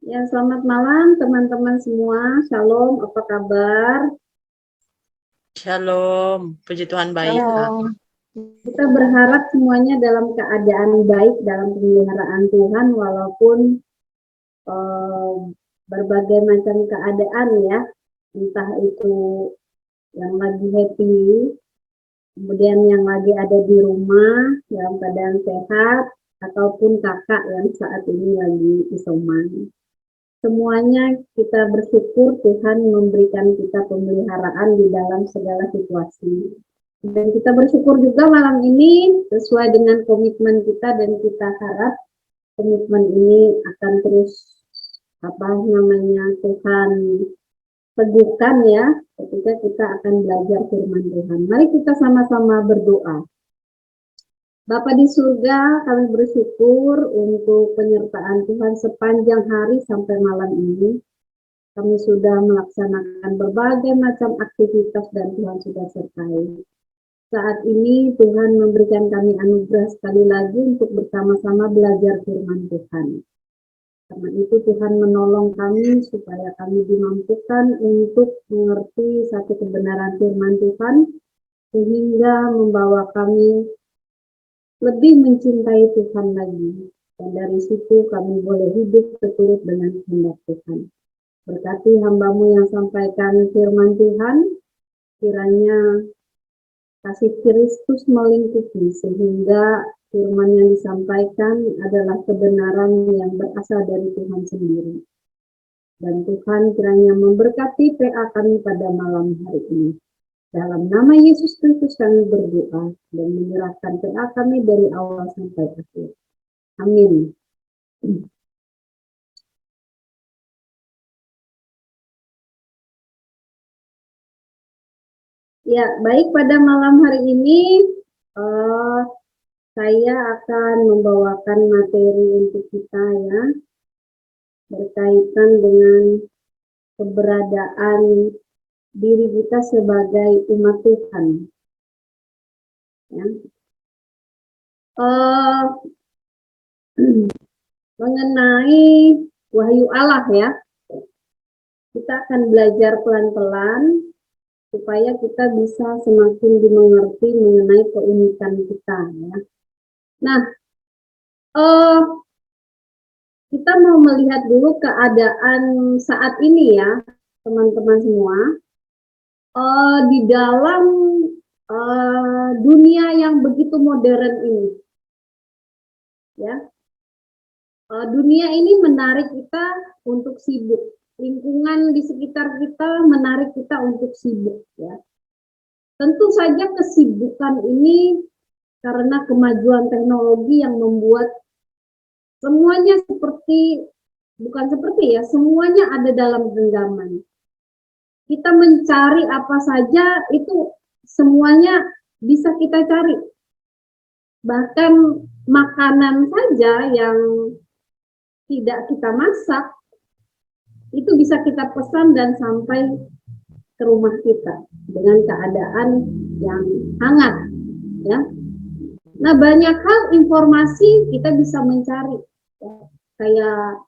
Ya, selamat malam teman-teman semua. Shalom, apa kabar? Shalom, puji Tuhan baik, Kak. Shalom. Kita berharap semuanya dalam keadaan baik, dalam pemeliharaan Tuhan, walaupun eh, berbagai macam keadaan ya, entah itu yang lagi happy, kemudian yang lagi ada di rumah dalam keadaan sehat, ataupun kakak yang saat ini lagi isoman. Semuanya kita bersyukur Tuhan memberikan kita pemeliharaan di dalam segala situasi. Dan kita bersyukur juga malam ini sesuai dengan komitmen kita dan kita harap komitmen ini akan terus Tuhan teguhkan ya ketika kita akan belajar firman Tuhan. Mari kita sama-sama berdoa. Bapa di surga, kami bersyukur untuk penyertaan Tuhan sepanjang hari sampai malam ini. Kami sudah melaksanakan berbagai macam aktivitas dan Tuhan sudah sertai. Saat ini Tuhan memberikan kami anugerah sekali lagi untuk bersama-sama belajar firman Tuhan. Karena itu Tuhan menolong kami supaya kami dimampukan untuk mengerti satu kebenaran firman Tuhan sehingga membawa kami lebih mencintai Tuhan lagi. Dan dari situ kami boleh hidup seturut dengan kehendak Tuhan. Berkati hamba-Mu yang sampaikan firman Tuhan, kiranya kasih Kristus melingkupi sehingga firman yang disampaikan adalah kebenaran yang berasal dari Tuhan sendiri. Dan Tuhan kiranya memberkati PA kami pada malam hari ini. Dalam nama Yesus Kristus kami berdoa dan menyerahkan PA kami dari awal sampai akhir. Amin. Ya, baik pada malam hari ini saya akan membawakan materi untuk kita ya, berkaitan dengan keberadaan diri kita sebagai umat Tuhan. Ya. Mengenai wahyu Allah ya, kita akan belajar pelan-pelan supaya kita bisa semakin dimengerti mengenai keunikan kita ya. Nah, kita mau melihat dulu keadaan saat ini ya, teman-teman semua. Di dalam dunia yang begitu modern ini, ya, dunia ini menarik kita untuk sibuk. Lingkungan di sekitar kita menarik kita untuk sibuk, ya. Tentu saja kesibukan ini karena kemajuan teknologi yang membuat semuanya semuanya ada dalam genggaman. Kita mencari apa saja itu semuanya bisa kita cari. Bahkan makanan saja yang tidak kita masak itu bisa kita pesan dan sampai ke rumah kita dengan keadaan yang hangat ya. Nah, banyak hal informasi kita bisa mencari ya. Kayak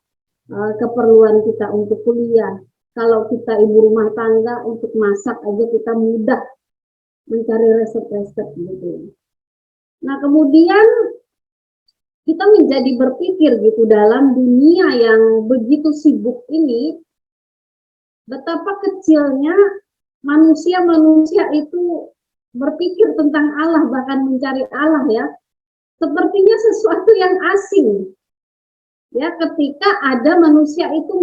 keperluan kita untuk kuliah. Kalau kita ibu rumah tangga, untuk masak aja kita mudah mencari resep-resep gitu. Nah, kemudian kita menjadi berpikir gitu dalam dunia yang begitu sibuk ini, betapa kecilnya manusia-manusia itu berpikir tentang Allah, bahkan mencari Allah ya. Sepertinya sesuatu yang asing. Ya, ketika ada manusia itu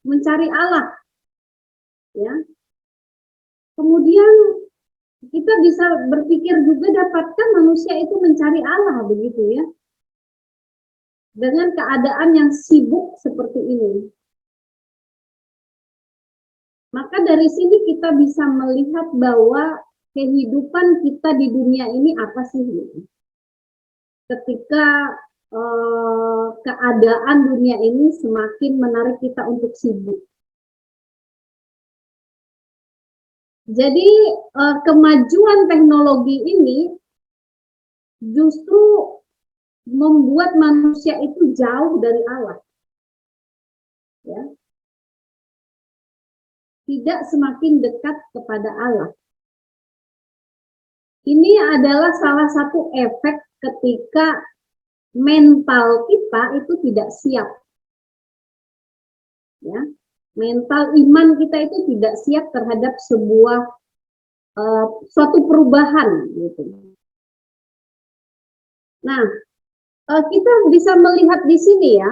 mencari Allah. Ya. Kemudian kita bisa berpikir juga dapatkan manusia itu mencari Allah begitu ya. Dengan keadaan yang sibuk seperti ini. Maka dari sini kita bisa melihat bahwa kehidupan kita di dunia ini apa sih gitu. Ketika keadaan dunia ini semakin menarik kita untuk sibuk. Jadi kemajuan teknologi ini justru membuat manusia itu jauh dari Allah. ya, tidak semakin dekat kepada Allah. Ini adalah salah satu efek ketika mental kita itu tidak siap. Ya, mental iman kita itu tidak siap terhadap sebuah suatu perubahan gitu. Nah, kita bisa melihat di sini ya,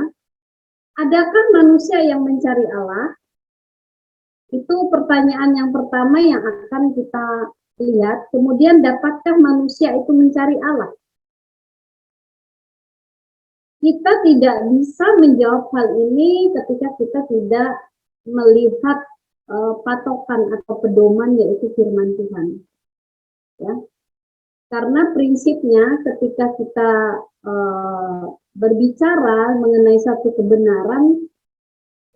adakah manusia yang mencari Allah? Itu pertanyaan yang pertama yang akan kita lihat. Kemudian, dapatkah manusia itu mencari Allah? Kita tidak bisa menjawab hal ini ketika kita tidak melihat patokan atau pedoman, yaitu firman Tuhan. Ya. Karena prinsipnya ketika kita berbicara mengenai satu kebenaran,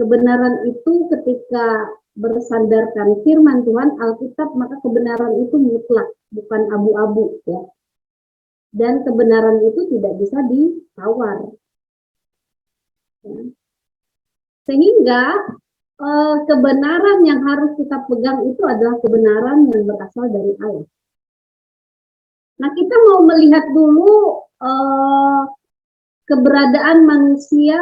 kebenaran itu ketika bersandarkan firman Tuhan, Alkitab, maka kebenaran itu mutlak, bukan abu-abu, ya. Dan kebenaran itu tidak bisa ditawar. Ya. Sehingga kebenaran yang harus kita pegang itu adalah kebenaran yang berasal dari Allah. Nah, kita mau melihat dulu keberadaan manusia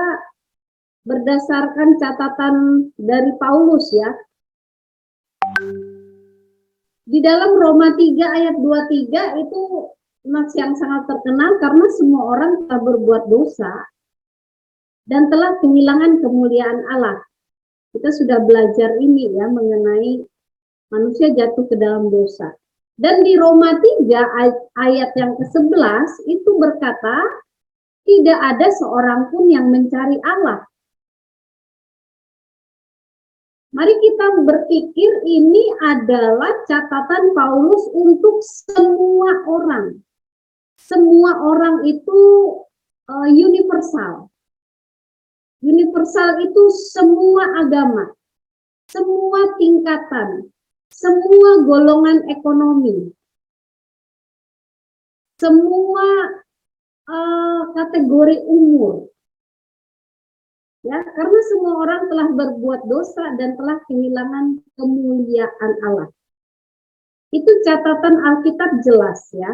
berdasarkan catatan dari Paulus, ya. Di dalam Roma 3 ayat 23 itu nas yang sangat terkenal, karena semua orang telah berbuat dosa dan telah kehilangan kemuliaan Allah. Kita sudah belajar ini ya, mengenai manusia jatuh ke dalam dosa. Dan di Roma 3 ayat yang ke-11 itu berkata, tidak ada seorang pun yang mencari Allah. Mari kita berpikir, ini adalah catatan Paulus untuk semua orang. Semua orang itu universal. Universal itu semua agama, semua tingkatan, semua golongan ekonomi, semua kategori umur. Ya, karena semua orang telah berbuat dosa dan telah kehilangan kemuliaan Allah. Itu catatan Alkitab jelas, ya.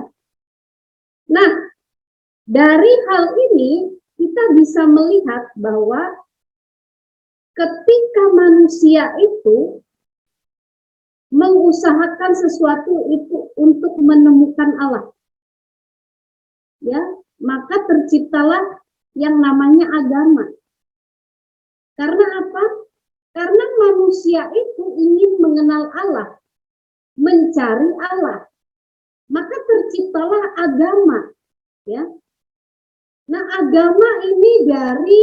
Nah, dari hal ini kita bisa melihat bahwa ketika manusia itu mengusahakan sesuatu itu untuk menemukan Allah, ya, maka terciptalah yang namanya agama. Karena apa? Karena manusia itu ingin mengenal Allah, mencari Allah, maka terciptalah agama, ya. Nah, agama ini dari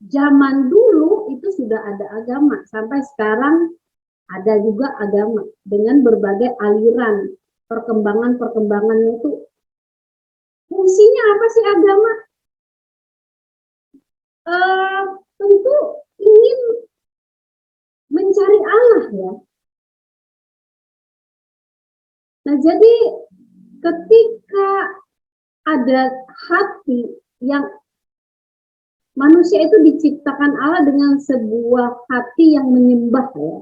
zaman dulu itu sudah ada agama, sampai sekarang ada juga agama dengan berbagai aliran perkembangan-perkembangannya itu. Fungsinya apa sih agama? Tentu ingin mencari Allah, ya. Nah, jadi ketika ada hati yang manusia itu diciptakan Allah dengan sebuah hati yang menyembah, ya.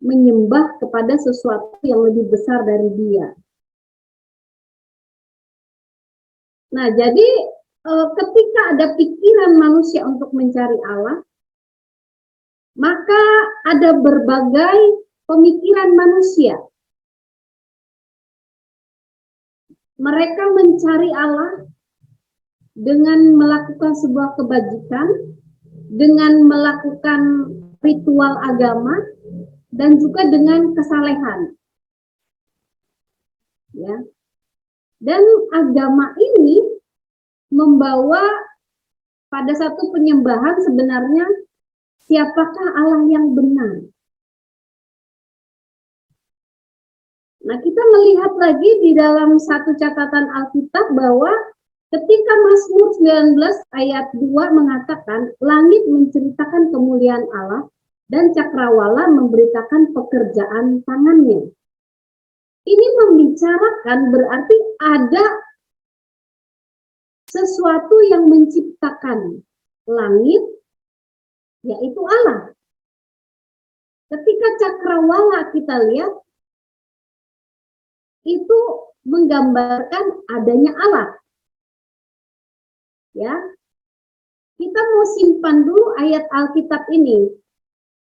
Menyembah kepada sesuatu yang lebih besar dari dia. Nah, jadi ketika ada pikiran manusia untuk mencari Allah, maka ada berbagai pemikiran manusia. Mereka mencari Allah dengan melakukan sebuah kebajikan, dengan melakukan ritual agama, dan juga dengan kesalehan. Ya. Dan agama ini membawa pada satu penyembahan sebenarnya siapakah Allah yang benar. Nah, kita melihat lagi di dalam satu catatan Alkitab bahwa ketika Mazmur 19 ayat 2 mengatakan, langit menceritakan kemuliaan Allah dan cakrawala memberitakan pekerjaan tangannya. Ini membicarakan berarti ada sesuatu yang menciptakan langit yaitu Allah. Ketika cakrawala kita lihat, itu menggambarkan adanya Allah. Ya, kita mau simpan dulu ayat Alkitab ini.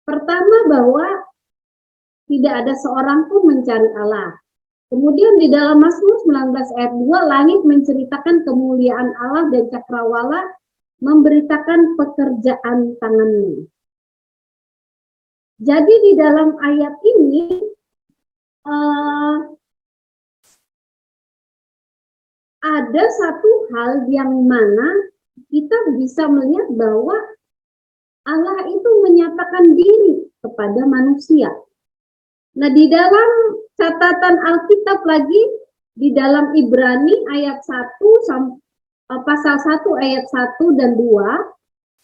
Pertama, bahwa tidak ada seorang pun mencari Allah. Kemudian di dalam Mazmur 19 ayat 2, langit menceritakan kemuliaan Allah dan cakrawala memberitakan pekerjaan tangannya. Jadi di dalam ayat ini ada satu hal yang mana kita bisa melihat bahwa Allah itu menyatakan diri kepada manusia. Nah, di dalam catatan Alkitab lagi, di dalam Ibrani ayat 1, pasal 1 ayat 1 dan 2,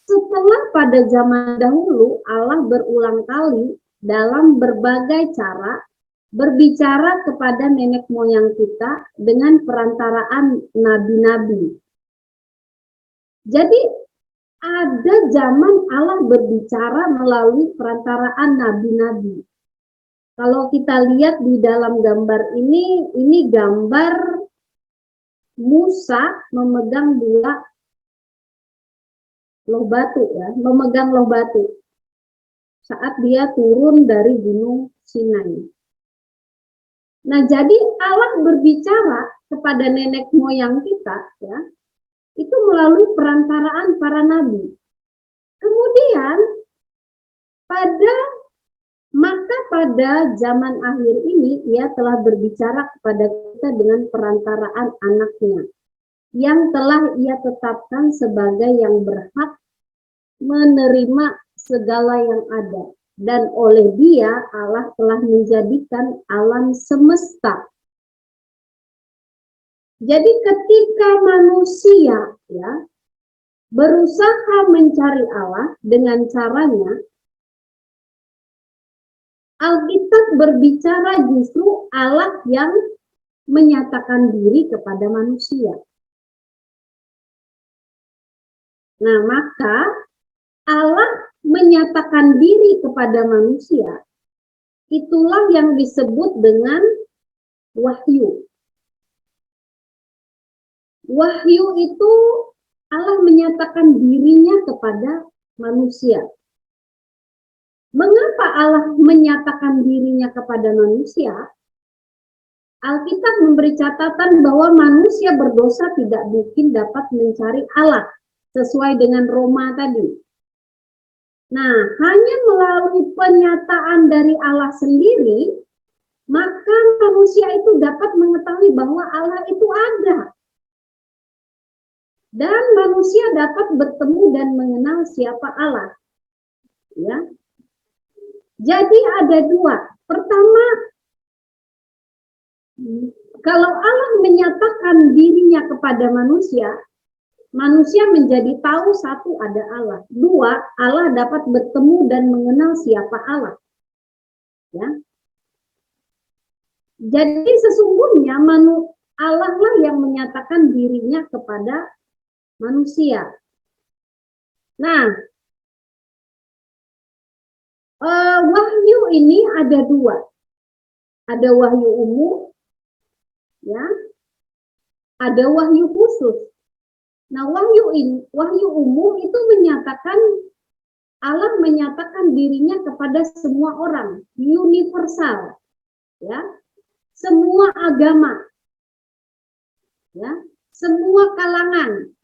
setelah pada zaman dahulu Allah berulang kali dalam berbagai cara berbicara kepada nenek moyang kita dengan perantaraan nabi-nabi. Jadi ada zaman Allah berbicara melalui perantaraan nabi-nabi. Kalau kita lihat di dalam gambar ini gambar Musa memegang dua loh batu, ya, memegang loh batu saat dia turun dari gunung Sinai. Nah, jadi Allah berbicara kepada nenek moyang kita, ya, itu melalui perantaraan para nabi. Kemudian pada zaman akhir ini ia telah berbicara kepada kita dengan perantaraan anaknya yang telah ia tetapkan sebagai yang berhak menerima segala yang ada, dan oleh dia Allah telah menjadikan alam semesta. Jadi ketika manusia, ya, berusaha mencari Allah dengan caranya, Alkitab berbicara justru Allah yang menyatakan diri kepada manusia. Nah, maka Allah menyatakan diri kepada manusia, itulah yang disebut dengan wahyu. Wahyu itu Allah menyatakan dirinya kepada manusia. Mengapa Allah menyatakan dirinya kepada manusia? Alkitab memberi catatan bahwa manusia berdosa tidak mungkin dapat mencari Allah, sesuai dengan Roma tadi. Nah, hanya melalui penyataan dari Allah sendiri, maka manusia itu dapat mengetahui bahwa Allah itu ada. Dan manusia dapat bertemu dan mengenal siapa Allah. Ya. Jadi ada dua. Pertama, kalau Allah menyatakan dirinya kepada manusia, manusia menjadi tahu satu, ada Allah. Dua, Allah dapat bertemu dan mengenal siapa Allah. Ya. Jadi sesungguhnya Allah lah yang menyatakan dirinya kepada manusia. Nah, wahyu ini ada dua. Ada wahyu umum, ya. Ada wahyu khusus. Nah, wahyu umum itu menyatakan Allah menyatakan dirinya kepada semua orang, universal, ya, semua agama, ya, semua kalangan,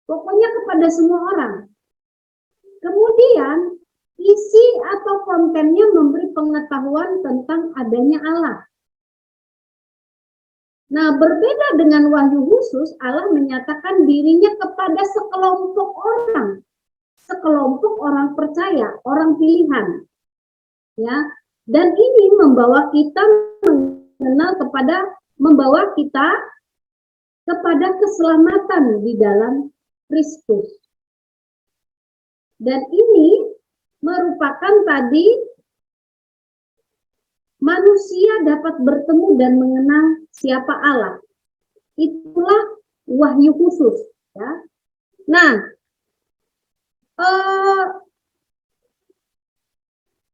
pokoknya kepada semua orang. Kemudian isi atau kontennya memberi pengetahuan tentang adanya Allah. Nah, berbeda dengan wahyu khusus, Allah menyatakan dirinya kepada sekelompok orang percaya, orang pilihan, ya. Dan ini membawa kita kepada keselamatan di dalam Kristus. Dan ini merupakan tadi manusia dapat bertemu dan mengenal siapa Allah. Itulah wahyu khusus, ya. Nah,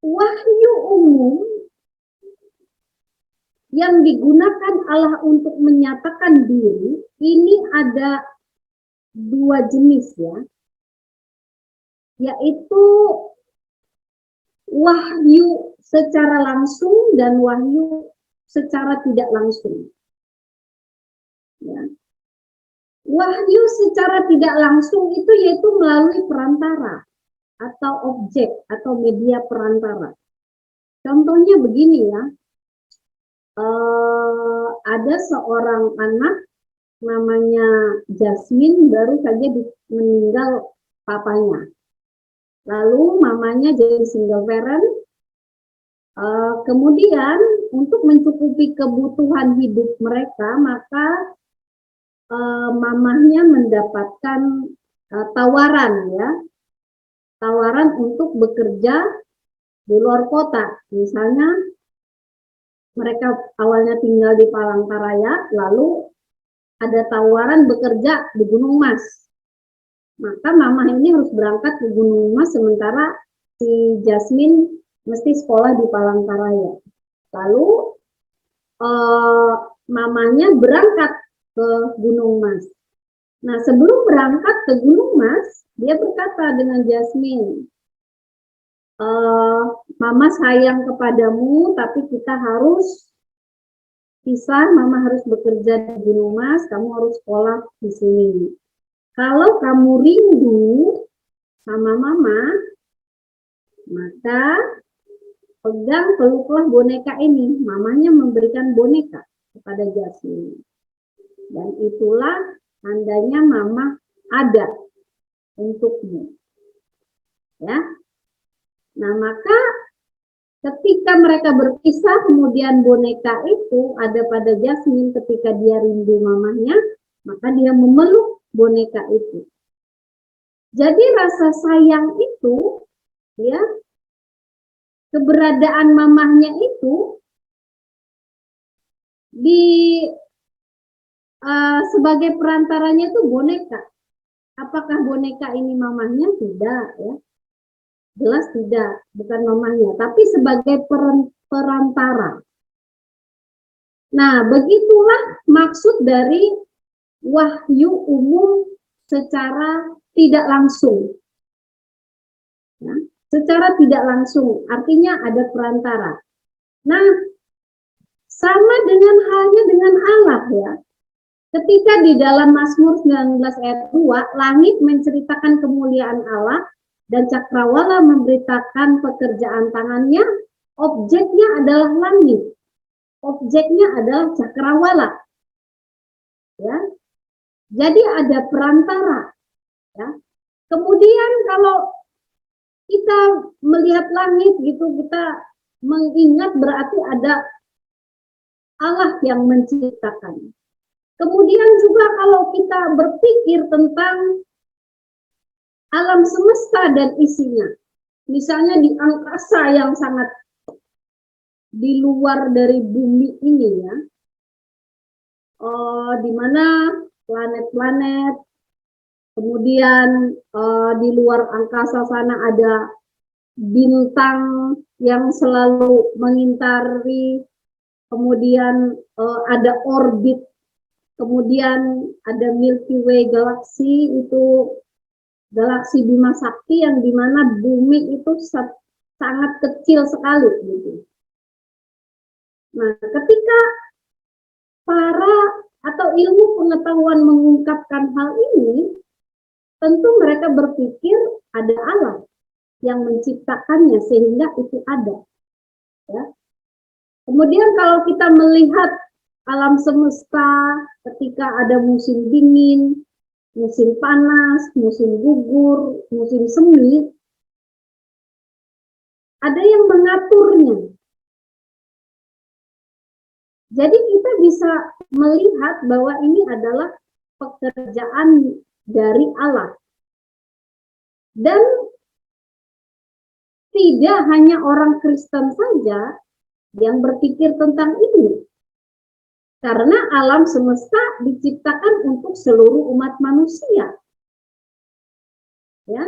wahyu umum yang digunakan Allah untuk menyatakan diri, ini ada dua jenis ya, yaitu wahyu secara langsung dan wahyu secara tidak langsung. Ya. Wahyu secara tidak langsung itu yaitu melalui perantara atau objek atau media perantara. Contohnya begini ya, ada seorang anak namanya Jasmine, baru saja meninggal papanya. Lalu mamanya jadi single parent. Kemudian untuk mencukupi kebutuhan hidup mereka, maka mamahnya mendapatkan tawaran ya, tawaran untuk bekerja di luar kota. Misalnya mereka awalnya tinggal di Palangkaraya, lalu ada tawaran bekerja di Gunung Mas. Maka mama ini harus berangkat ke Gunung Mas, sementara si Jasmine mesti sekolah di Palangkaraya. Lalu mamanya berangkat ke Gunung Mas. Nah, sebelum berangkat ke Gunung Mas, dia berkata dengan Jasmine, Mama sayang kepadamu, tapi kita harus pisah. Mama harus bekerja di Gunung Mas, kamu harus sekolah di sini. Kalau kamu rindu sama Mama, maka pegang, peluklah boneka ini. Mamanya memberikan boneka kepada Jasmine. Dan itulah tandanya Mama ada untukmu. Ya. Nah, maka ketika mereka berpisah, kemudian boneka itu ada pada Jasmine ketika dia rindu mamanya, maka dia memeluk boneka itu. Jadi rasa sayang itu, ya, keberadaan mamahnya itu sebagai perantaranya itu boneka. Apakah boneka ini mamahnya? Tidak, ya. Jelas tidak, bukan mamahnya, tapi sebagai perantara. Nah, begitulah maksud dari wahyu umum secara tidak langsung. Ya, secara tidak langsung, artinya ada perantara. Nah, sama dengan halnya dengan Allah ya. Ketika di dalam Mazmur 19 ayat 2, langit menceritakan kemuliaan Allah, dan cakrawala memberitakan pekerjaan tangannya, objeknya adalah langit, objeknya adalah cakrawala. Ya, jadi ada perantara. Ya. Kemudian kalau kita melihat langit gitu, kita mengingat berarti ada Allah yang menciptakan. Kemudian juga kalau kita berpikir tentang alam semesta dan isinya, misalnya di angkasa yang sangat di luar dari bumi ini ya, di mana planet-planet, kemudian di luar angkasa sana ada bintang yang selalu mengintari, kemudian ada orbit, kemudian ada Milky Way galaksi, itu galaksi Bima Sakti yang dimana bumi itu sangat kecil sekali gitu. Nah, ketika para atau ilmu pengetahuan mengungkapkan hal ini, tentu mereka berpikir ada Allah yang menciptakannya sehingga itu ada. Ya. Kemudian kalau kita melihat alam semesta ketika ada musim dingin, musim panas, musim gugur, musim semi, ada yang mengaturnya. Jadi kita bisa melihat bahwa ini adalah pekerjaan dari Allah. Dan tidak hanya orang Kristen saja yang berpikir tentang ini. Karena alam semesta diciptakan untuk seluruh umat manusia. Ya,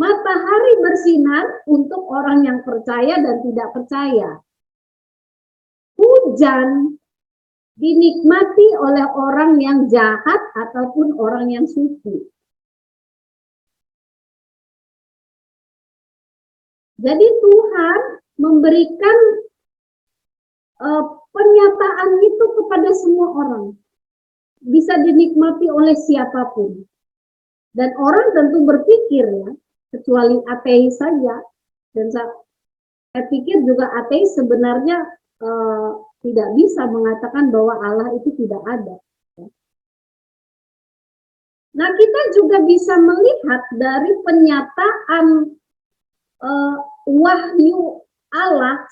Matahari bersinar untuk orang yang percaya dan tidak percaya. Hujan dinikmati oleh orang yang jahat ataupun orang yang suci. Jadi Tuhan memberikan pernyataan itu kepada semua orang. Bisa dinikmati oleh siapapun. Dan orang tentu berpikir ya, kecuali ateis saja. Dan saya pikir juga ateis sebenarnya tidak bisa mengatakan bahwa Allah itu tidak ada. Nah, kita juga bisa melihat dari pernyataan wahyu Allah,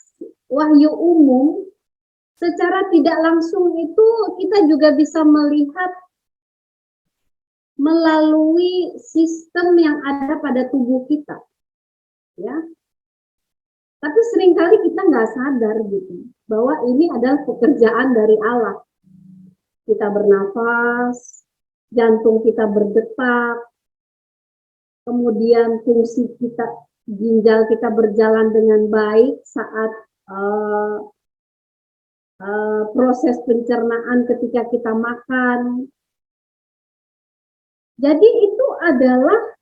wahyu umum, secara tidak langsung itu kita juga bisa melihat melalui sistem yang ada pada tubuh kita, ya. Tapi seringkali kita nggak sadar gitu, bahwa ini adalah pekerjaan dari Allah. Kita bernafas, jantung kita berdetak, kemudian fungsi kita, ginjal kita berjalan dengan baik saat proses pencernaan ketika kita makan. Jadi itu adalah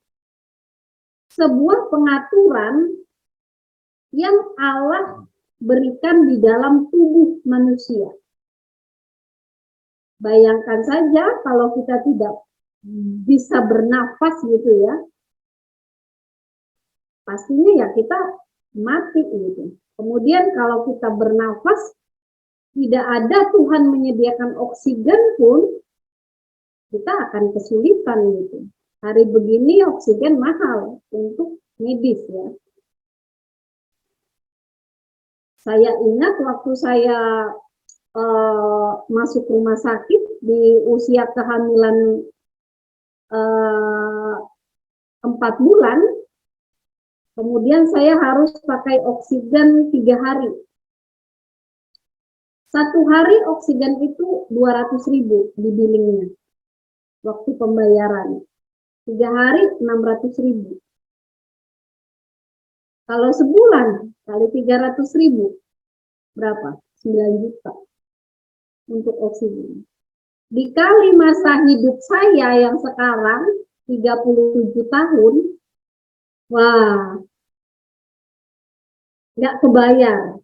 sebuah pengaturan yang Allah berikan di dalam tubuh manusia. Bayangkan saja kalau kita tidak bisa bernafas gitu ya, pastinya ya kita mati gitu. Kemudian kalau kita bernafas, tidak ada Tuhan menyediakan oksigen pun, kita akan kesulitan gitu. Hari begini oksigen mahal untuk medis ya. Saya ingat waktu saya masuk rumah sakit di usia kehamilan 4 bulan, kemudian saya harus pakai oksigen 3 hari. 1 hari oksigen itu 200.000 di billingnya, waktu pembayaran. 3 hari 600.000. Kalau sebulan kali 300.000 berapa? 9 juta untuk oksigen. Dikali masa hidup saya yang sekarang 37 tahun, wah, nggak kebayar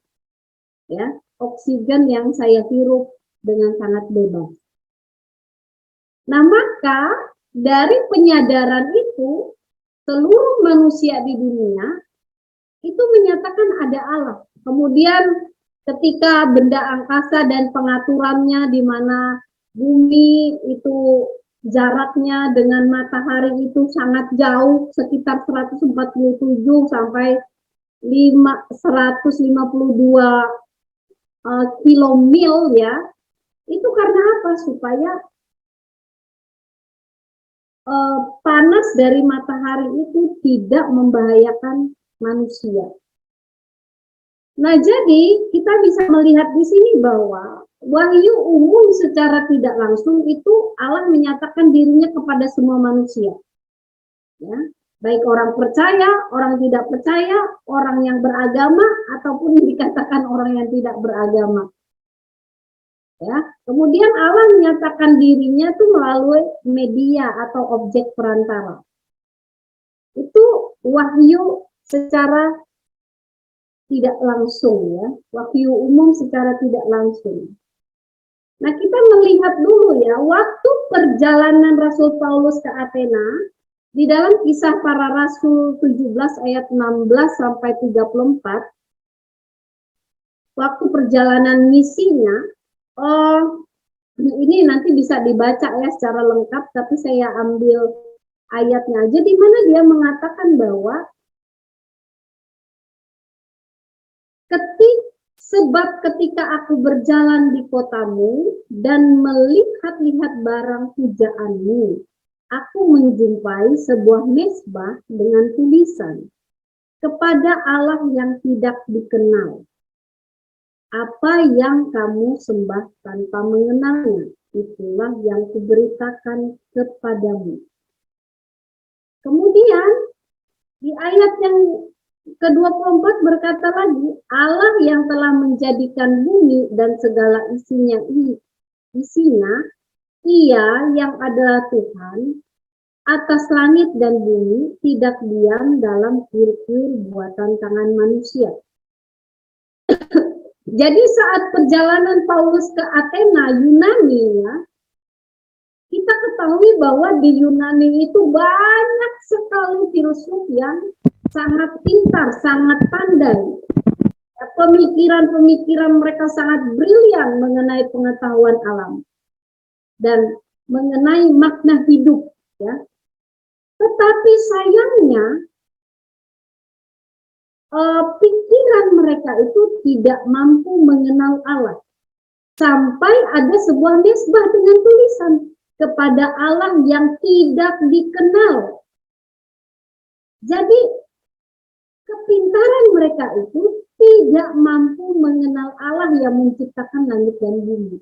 ya oksigen yang saya hirup dengan sangat bebas. Nah, maka dari penyadaran itu, seluruh manusia di dunia itu menyatakan ada Allah. Kemudian ketika benda angkasa dan pengaturannya, di mana bumi itu jaraknya dengan matahari itu sangat jauh, sekitar 147 sampai 152 kilomil ya. Itu karena apa? Supaya panas dari matahari itu tidak membahayakan manusia. Nah, jadi kita bisa melihat di sini bahwa wahyu umum secara tidak langsung itu Allah menyatakan dirinya kepada semua manusia. Ya, baik orang percaya, orang tidak percaya, orang yang beragama ataupun yang dikatakan orang yang tidak beragama. Ya, kemudian Allah menyatakan dirinya itu melalui media atau objek perantara. Itu wahyu secara tidak langsung ya, wahyu umum secara tidak langsung. Nah, kita melihat dulu ya, waktu perjalanan Rasul Paulus ke Athena, di dalam Kisah Para Rasul 17 ayat 16 sampai 34, waktu perjalanan misinya, ini nanti bisa dibaca ya secara lengkap, tapi saya ambil ayatnya aja, di mana dia mengatakan bahwa sebab ketika aku berjalan di kotamu dan melihat-lihat barang pujaanmu, aku menjumpai sebuah mezbah dengan tulisan, kepada Allah yang tidak dikenal. Apa yang kamu sembah tanpa mengenalnya, itulah yang kuberitakan kepadamu. Kemudian Di ayat yang ke-24 berkata lagi, Allah yang telah menjadikan bumi dan segala isinya, Ia yang adalah Tuhan atas langit dan bumi, tidak diam dalam kuil-kuil buatan tangan manusia. Jadi saat perjalanan Paulus ke Athena, Yunani, ya, kita ketahui bahwa di Yunani itu banyak sekali filsuf yang sangat pintar, sangat pandai. Pemikiran-pemikiran mereka sangat brilian mengenai pengetahuan alam dan mengenai makna hidup, ya. Tetapi sayangnya pikiran mereka itu tidak mampu mengenal Allah. Sampai ada sebuah mesbah dengan tulisan kepada Allah yang tidak dikenal. Jadi kepintaran mereka itu tidak mampu mengenal Allah yang menciptakan langit dan bumi.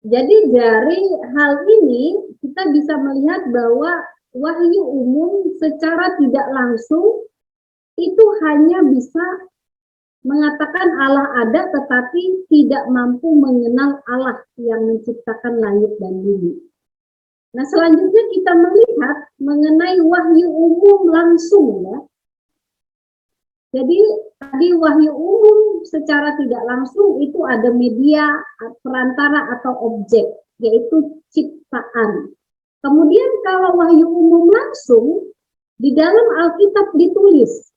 Jadi dari hal ini kita bisa melihat bahwa wahyu umum secara tidak langsung itu hanya bisa mengatakan Allah ada tetapi tidak mampu mengenal Allah yang menciptakan langit dan bumi. Nah, selanjutnya kita melihat mengenai wahyu umum langsung, ya. Jadi tadi wahyu umum secara tidak langsung itu ada media, perantara atau objek, yaitu ciptaan. Kemudian kalau wahyu umum langsung, di dalam Alkitab ditulis,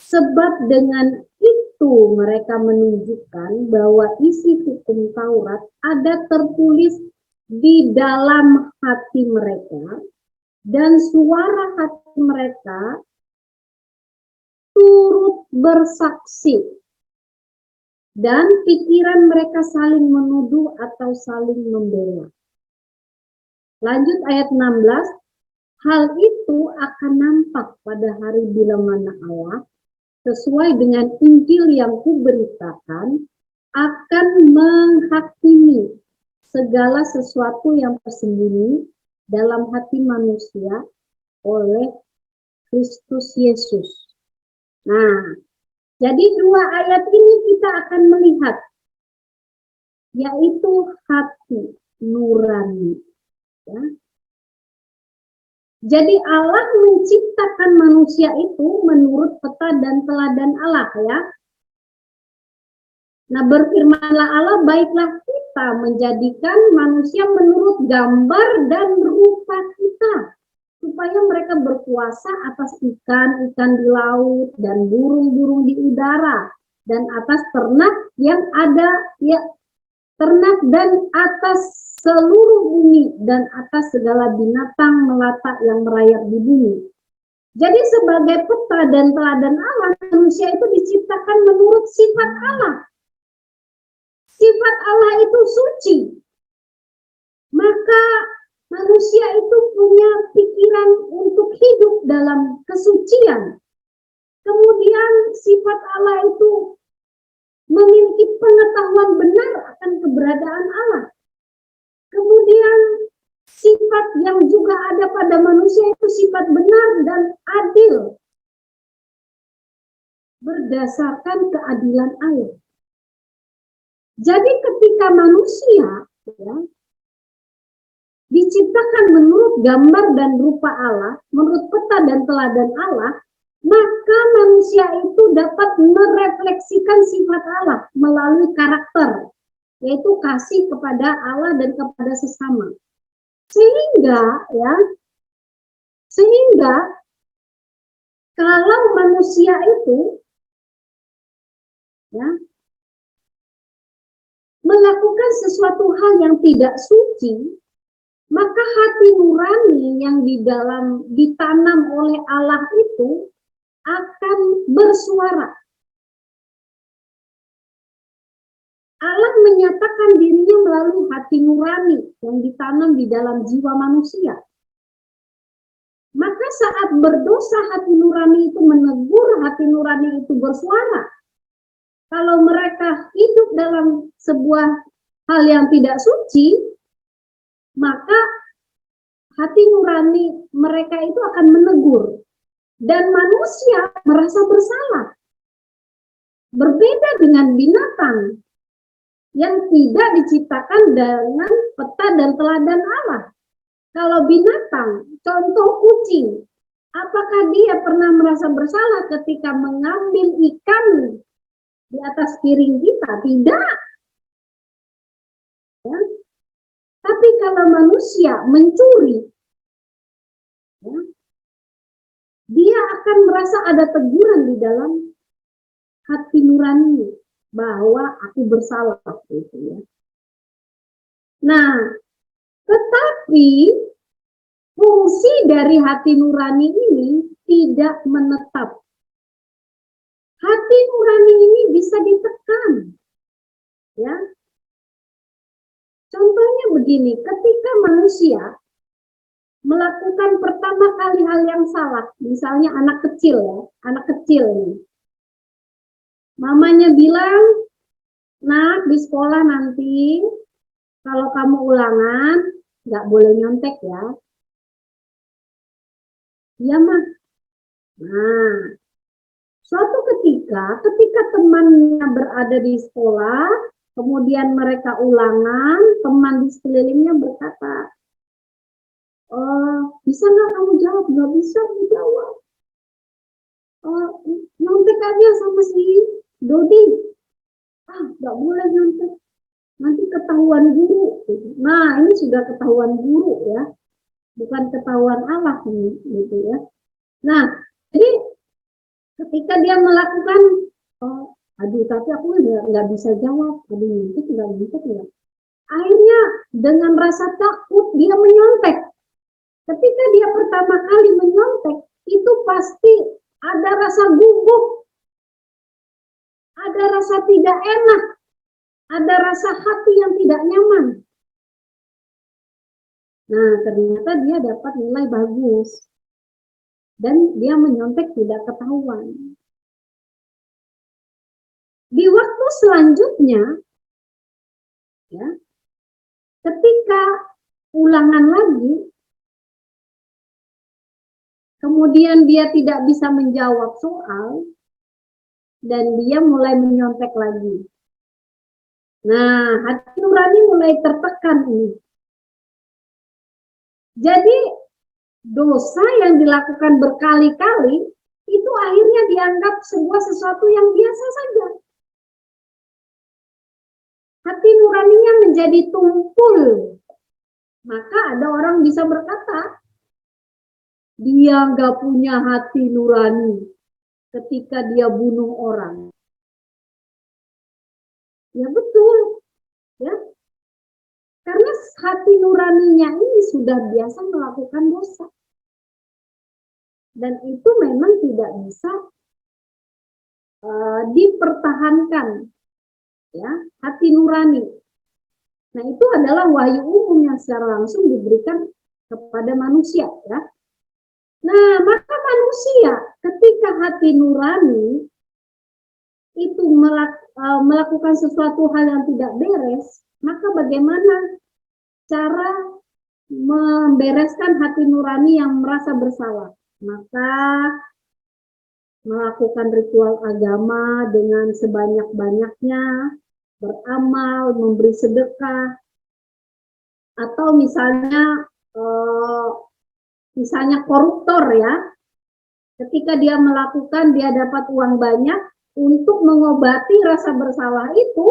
sebab dengan itu mereka menunjukkan bahwa isi hukum Taurat ada tertulis di dalam hati mereka, dan suara hati mereka turut bersaksi, dan pikiran mereka saling menuduh atau saling membela. Lanjut ayat 16, hal itu akan nampak pada hari bila mana Allah, sesuai dengan Injil yang kuberitakan, akan menghakimi segala sesuatu yang tersembunyi dalam hati manusia oleh Kristus Yesus. Nah, jadi dua ayat ini kita akan melihat, yaitu hati nurani. Ya. Jadi Allah menciptakan manusia itu menurut peta dan teladan Allah, ya. Nah, berfirmanlah Allah, baiklah kita menjadikan manusia menurut gambar dan rupa kita, supaya mereka berkuasa atas ikan-ikan di laut dan burung-burung di udara dan atas ternak yang ada, ya, ternak dan atas seluruh bumi dan atas segala binatang melata yang merayap di bumi. Jadi sebagai peta dan teladan Allah, manusia itu diciptakan menurut sifat Allah. Sifat Allah itu suci. Maka manusia itu punya pikiran untuk hidup dalam kesucian. Kemudian sifat Allah itu memiliki pengetahuan benar akan keberadaan Allah. Kemudian sifat yang juga ada pada manusia itu sifat benar dan adil, berdasarkan keadilan Allah. Jadi ketika manusia, ya, diciptakan menurut gambar dan rupa Allah, menurut peta dan teladan Allah, maka manusia itu dapat merefleksikan sifat Allah melalui karakter, yaitu kasih kepada Allah dan kepada sesama. Sehingga kalau manusia itu, ya, melakukan sesuatu hal yang tidak suci, maka hati nurani yang ditanam oleh Allah itu akan bersuara. Allah menyatakan dirinya melalui hati nurani yang ditanam di dalam jiwa manusia. Maka saat berdosa hati nurani itu menegur, hati nurani itu bersuara. Kalau mereka hidup dalam sebuah hal yang tidak suci, maka hati nurani mereka itu akan menegur. Dan manusia merasa bersalah. Berbeda dengan binatang yang tidak diciptakan dengan peta dan teladan Allah. Kalau binatang, contoh kucing, apakah dia pernah merasa bersalah ketika mengambil ikan di atas piring kita? Tidak. Ya. Tapi kalau manusia mencuri, ya, dia akan merasa ada teguran di dalam hati nurani bahwa aku bersalah, gitu ya. Nah, tetapi fungsi dari hati nurani ini tidak menetap. Hati nurani ini bisa ditekan, ya. Contohnya begini, ketika manusia melakukan pertama kali hal yang salah, misalnya anak kecil ya, anak kecil nih. Mamanya bilang, "Nak, di sekolah nanti kalau kamu ulangan nggak boleh nyontek ya." Iya, Mah. Nah, suatu ketika temannya berada di sekolah, kemudian mereka ulangan, teman di sekelilingnya berkata, "Bisa nggak kamu jawab?" "Nggak bisa menjawab." "Nyontek aja sama si Dodi." "Nggak boleh nyontek, nanti ketahuan guru." Nah, ini sudah ketahuan guru ya, bukan ketahuan Allah gitu ya. Nah, jadi ketika dia melakukan, aduh tapi aku nggak bisa jawab, aduh nyontek nggak bisa ya. Akhirnya dengan rasa takut dia menyontek. Ketika dia pertama kali menyontek, itu pasti ada rasa gugup, ada rasa tidak enak, ada rasa hati yang tidak nyaman. Nah, ternyata dia dapat nilai bagus. Dan dia menyontek tidak ketahuan. Di waktu selanjutnya, ya, ketika ulangan lagi, kemudian dia tidak bisa menjawab soal, dan dia mulai menyontek lagi. Nah, hati nurani mulai tertekan ini. Jadi, dosa yang dilakukan berkali-kali, itu akhirnya dianggap sebuah sesuatu yang biasa saja. Hati nuraninya menjadi tumpul. Maka ada orang bisa berkata, dia nggak punya hati nurani ketika dia bunuh orang. Ya betul, ya. Karena hati nuraninya ini sudah biasa melakukan dosa. Dan itu memang tidak bisa dipertahankan, ya, hati nurani. Nah, itu adalah wahyu umum yang secara langsung diberikan kepada manusia, ya. Nah, maka manusia ketika hati nurani itu melakukan sesuatu hal yang tidak beres, maka bagaimana cara membereskan hati nurani yang merasa bersalah? Maka melakukan ritual agama dengan sebanyak-banyaknya, beramal, memberi sedekah, atau misalnya koruptor ya, ketika dia melakukan, dia dapat uang banyak, untuk mengobati rasa bersalah itu,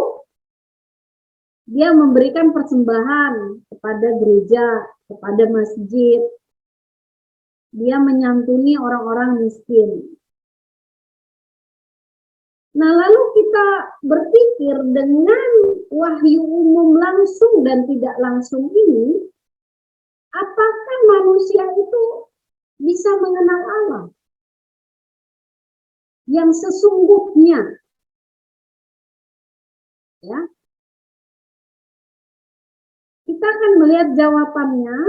dia memberikan persembahan kepada gereja, kepada masjid, dia menyantuni orang-orang miskin. Nah, lalu kita berpikir dengan wahyu umum langsung dan tidak langsung ini, apakah manusia itu bisa mengenal Allah yang sesungguhnya? Ya. Kita akan melihat jawabannya.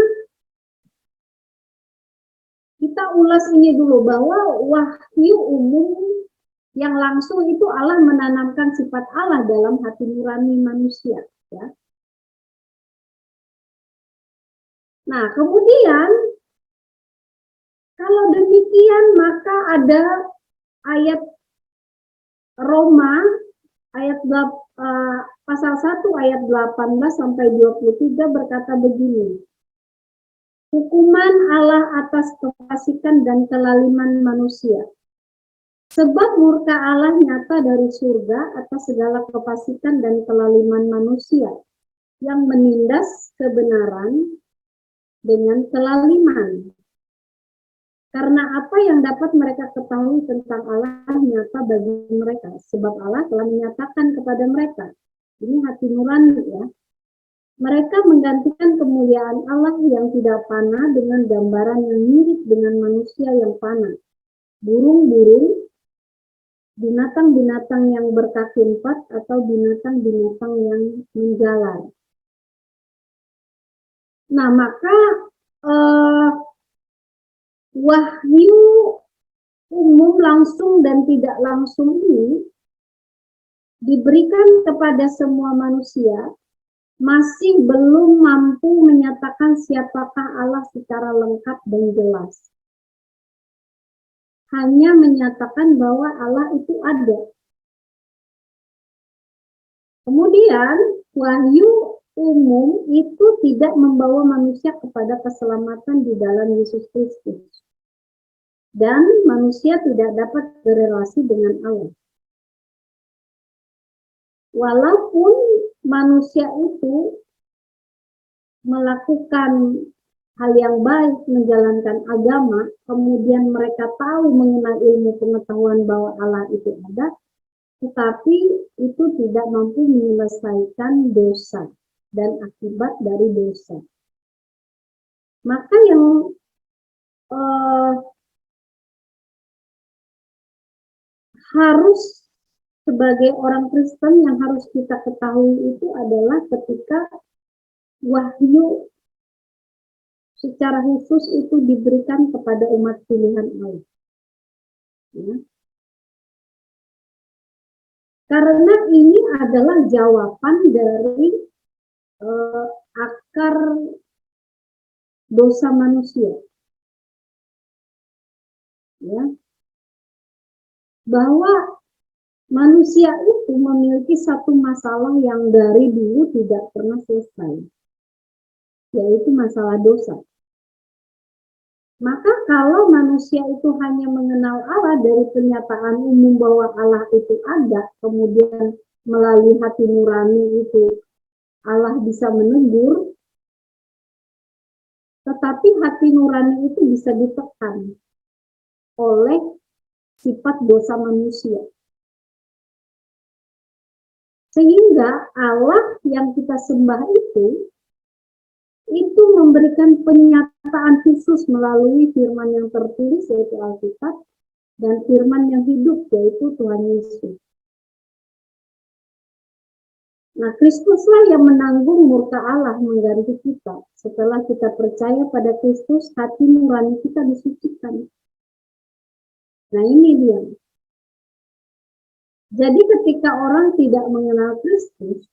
Kita ulas ini dulu bahwa wahyu umum yang langsung itu Allah menanamkan sifat Allah dalam hati nurani manusia, ya. Nah, kemudian kalau demikian maka ada ayat Roma ayat pasal 1 ayat 18 sampai 23 berkata begini. Hukuman Allah atas kefasikan dan kelaliman manusia. Sebab murka Allah nyata dari surga atas segala kefasikan dan kelaliman manusia yang menindas kebenaran dengan kelaliman. Karena apa yang dapat mereka ketahui tentang Allah nyata bagi mereka, sebab Allah telah menyatakan kepada mereka. Ini hati nurani ya. Mereka menggantikan kemuliaan Allah yang tidak fana dengan gambaran yang mirip dengan manusia yang fana. Burung-burung, binatang-binatang yang berkaki empat, atau binatang-binatang yang menjalar. Nah, maka wahyu umum langsung dan tidak langsung ini diberikan kepada semua manusia, masih belum mampu menyatakan siapakah Allah secara lengkap dan jelas. Hanya menyatakan bahwa Allah itu ada. Kemudian, wahyu umum itu tidak membawa manusia kepada keselamatan di dalam Yesus Kristus. Dan manusia tidak dapat berrelasi dengan Allah. Walaupun manusia itu melakukan hal yang baik, menjalankan agama, kemudian mereka tahu mengenal ilmu pengetahuan bahwa Allah itu ada, tetapi itu tidak mampu menyelesaikan dosa dan akibat dari dosa. Maka yang harus sebagai orang Kristen yang harus kita ketahui itu adalah ketika wahyu secara khusus itu diberikan kepada umat pilihan Allah. Ya. Karena ini adalah jawaban dari akar dosa manusia. Ya. Bahwa manusia itu memiliki satu masalah yang dari dulu tidak pernah selesai, yaitu masalah dosa. Maka kalau manusia itu hanya mengenal Allah dari pernyataan umum bahwa Allah itu ada, kemudian melalui hati nurani itu Allah bisa menegur, tetapi hati nurani itu bisa ditekan oleh sifat dosa manusia. Sehingga Allah yang kita sembah itu memberikan penyataan khusus melalui firman yang tertulis yaitu Alkitab dan firman yang hidup yaitu Tuhan Yesus. Nah, Kristuslah yang menanggung murka Allah mengganti kita. Setelah kita percaya pada Kristus, hati nurani kita disucikan. Nah, ini dia. Jadi ketika orang tidak mengenal Kristus,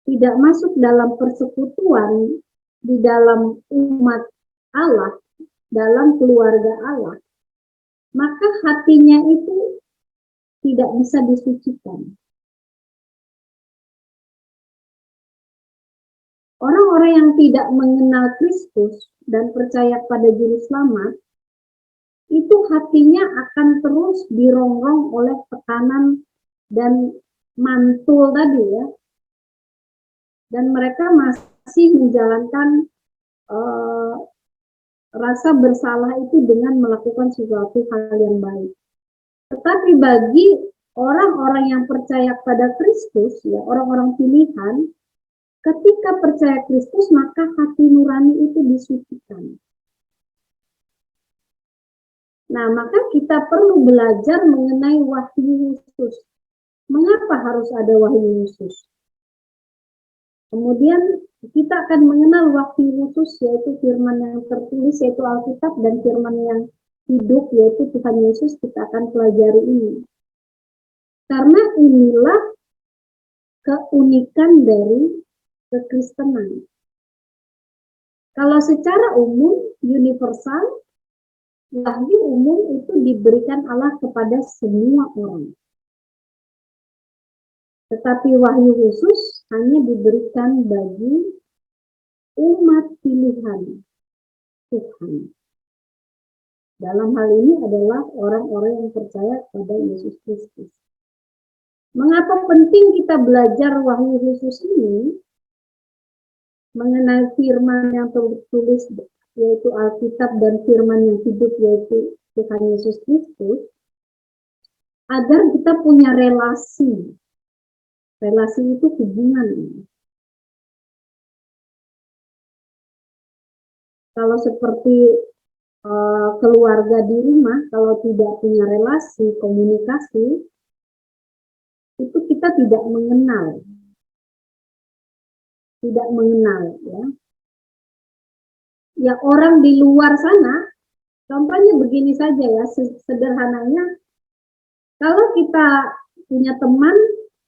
tidak masuk dalam persekutuan di dalam umat Allah, dalam keluarga Allah, maka hatinya itu tidak bisa disucikan. Orang-orang yang tidak mengenal Kristus dan percaya pada Juru Selamat, itu hatinya akan terus dirongrong oleh tekanan dan mantul tadi ya. Dan mereka masih menjalankan rasa bersalah itu dengan melakukan sesuatu hal yang baik. Tetapi bagi orang-orang yang percaya pada Kristus, ya orang-orang pilihan, ketika percaya Kristus maka hati nurani itu disucikan. Nah, maka kita perlu belajar mengenai wahyu khusus. Mengapa harus ada wahyu khusus? Kemudian kita akan mengenal wahyu khusus yaitu firman yang tertulis yaitu Alkitab dan firman yang hidup yaitu Tuhan Yesus kita akan pelajari ini. Karena inilah keunikan dari kekristenan. Kalau secara umum, universal, wahyu umum itu diberikan Allah kepada semua orang. Tetapi wahyu khusus hanya diberikan bagi umat pilihan Tuhan. Dalam hal ini adalah orang-orang yang percaya pada Yesus Kristus. Mengapa penting kita belajar wahyu khusus ini? Mengenai firman yang tertulis yaitu Alkitab dan firman yang hidup yaitu Tuhan Yesus Kristus, agar kita punya relasi. Relasi itu hubungan. Kalau seperti keluarga di rumah, kalau tidak punya relasi, komunikasi, itu kita tidak mengenal. Tidak mengenal, ya. Ya, orang di luar sana, contohnya begini saja ya, sederhananya, kalau kita punya teman,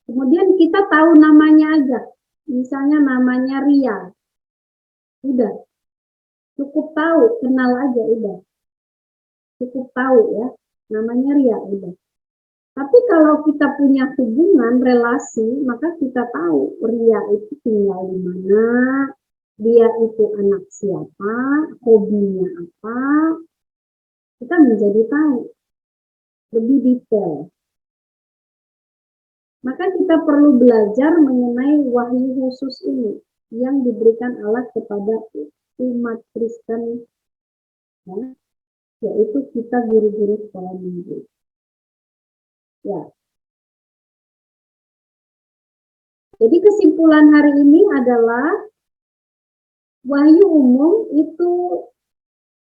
kemudian kita tahu namanya aja, misalnya namanya Ria, udah, cukup tahu, kenal aja, udah, cukup tahu ya, namanya Ria, udah. Tapi kalau kita punya hubungan, relasi, maka kita tahu Ria itu tinggal di mana, dia itu anak siapa, hobinya apa, kita menjadi tahu lebih detail. Maka kita perlu belajar mengenai wahyu khusus ini yang diberikan Allah kepada umat Kristen, ya, yaitu kita guru-guru sekolah minggu. Ya. Jadi kesimpulan hari ini adalah wahyu umum itu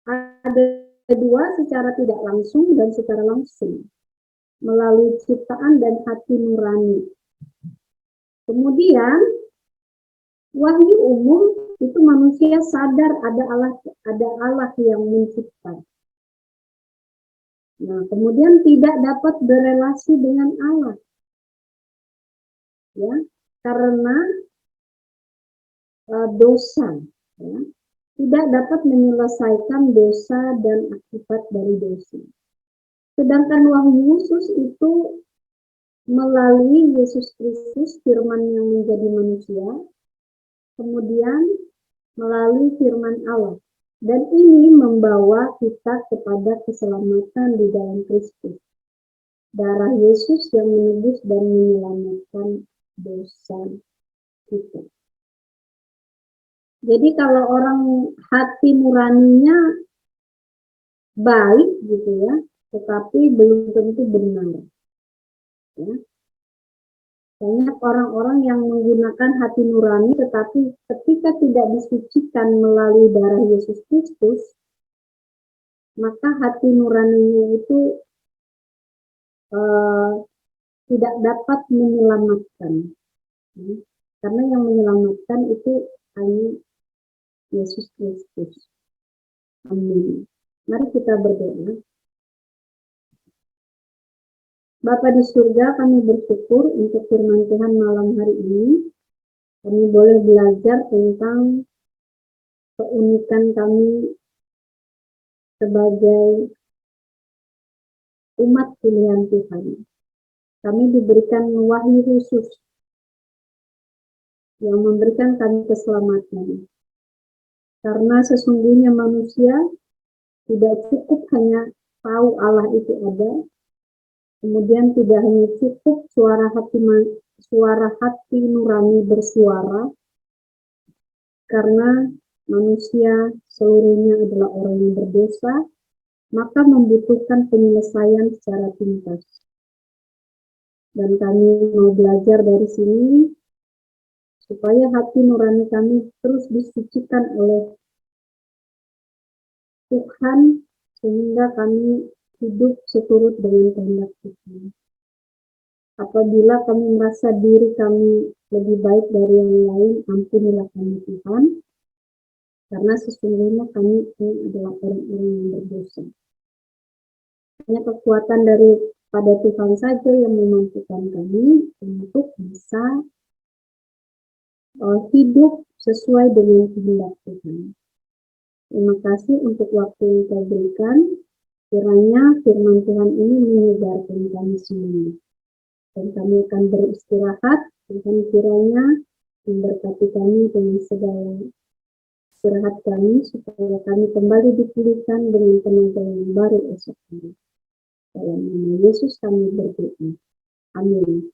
ada dua, secara tidak langsung dan secara langsung, melalui ciptaan dan hati nurani. Kemudian wahyu umum itu manusia sadar ada Allah yang mencipta. Nah, kemudian tidak dapat berelasi dengan Allah, ya, karena dosa, ya, tidak dapat menyelesaikan dosa dan akibat dari dosa. Sedangkan wahyu khusus itu melalui Yesus Kristus, firman yang menjadi manusia, kemudian melalui firman Allah. Dan ini membawa kita kepada keselamatan di dalam Kristus. Darah Yesus yang menebus dan menyelamatkan dosa kita. Jadi kalau orang hati nuraninya baik gitu ya, tetapi belum tentu benar. Ya. Banyak orang-orang yang menggunakan hati nurani, tetapi ketika tidak disucikan melalui darah Yesus Kristus, maka hati nuraninya itu tidak dapat menyelamatkan. Karena yang menyelamatkan itu hanya Yesus Kristus. Amin. Mari kita berdoa. Bapa di surga, kami bersyukur untuk firman Tuhan malam hari ini. Kami boleh belajar tentang keunikan kami sebagai umat pilihan Tuhan. Kami diberikan wahyu khusus yang memberikan kami keselamatan. Karena sesungguhnya manusia tidak cukup hanya tahu Allah itu ada, kemudian tidak hanya cukup suara hati nurani bersuara, karena manusia seluruhnya adalah orang yang berdosa, maka membutuhkan penyelesaian secara tuntas. Dan kami mau belajar dari sini, supaya hati nurani kami terus disucikan oleh Tuhan, sehingga kami hidup seturut dengan kehendak Tuhan. Apabila kami merasa diri kami lebih baik dari yang lain, ampunilah kami Tuhan, karena sesungguhnya kami adalah orang-orang yang berdosa. Hanya kekuatan daripada Tuhan saja yang memampukan kami untuk bisa hidup sesuai dengan kehendak Tuhan. Terima kasih untuk waktu yang kau berikan. Kiranya firman Tuhan ini menyegarkan kami semua. Dan kami akan beristirahat. Dan kiranya memberkati kami dengan segala istirahat kami, supaya kami kembali dipulihkan dengan tenaga yang baru esok hari. Dalam nama Yesus kami berdoa. Amin.